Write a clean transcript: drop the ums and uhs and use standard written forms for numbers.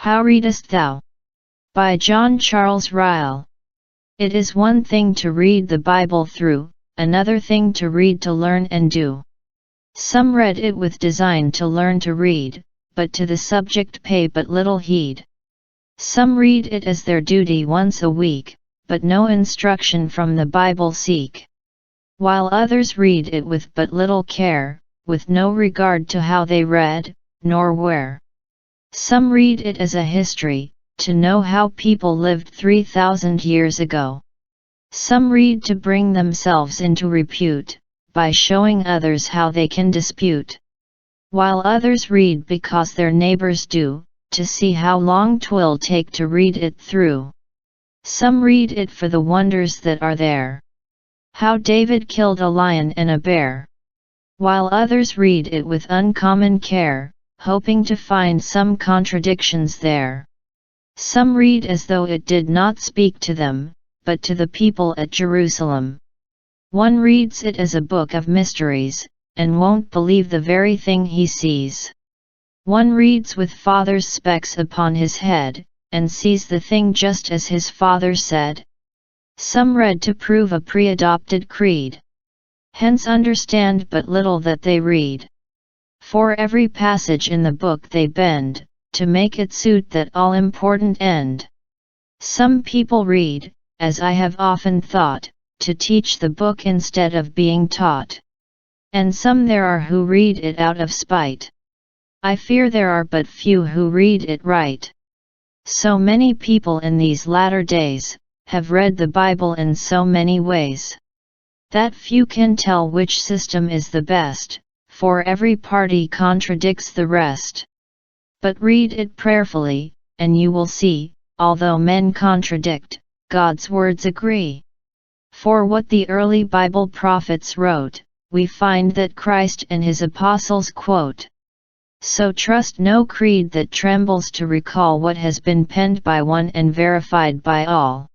How Readest Thou? By Charles Ryle. It is one thing to read the Bible through, another thing to read to learn and do. Some read it with design to learn to read, but to the subject pay but little heed. Some read it as their duty once a week, but no instruction from the Bible seek. While others read it with but little care, with no regard to how they read, nor where. Some read it as a history, to know how people lived 3,000 years ago. Some read to bring themselves into repute, by showing others how they can dispute. While others read because their neighbors do, to see how long 'twill take to read it through. Some read it for the wonders that are there. How David killed a lion and a bear. While others read it with uncommon care, hoping to find some contradictions there. Some read as though it did not speak to them, but to the people at Jerusalem. One reads it as a book of mysteries, and won't believe the very thing he sees. One reads with father's specs upon his head, and sees the thing just as his father said. Some read to prove a pre-adopted creed. Hence understand but little that they read. For every passage in the book they bend, to make it suit that all-important end. Some people read, as I have often thought, to teach the book instead of being taught. And some there are who read it out of spite. I fear there are but few who read it right. So many people in these latter days have read the Bible in so many ways, that few can tell which system is the best, for every party contradicts the rest. But read it prayerfully, and you will see, although men contradict, God's words agree. For what the early Bible prophets wrote, we find that Christ and his apostles quote. So trust no creed that trembles to recall what has been penned by one and verified by all.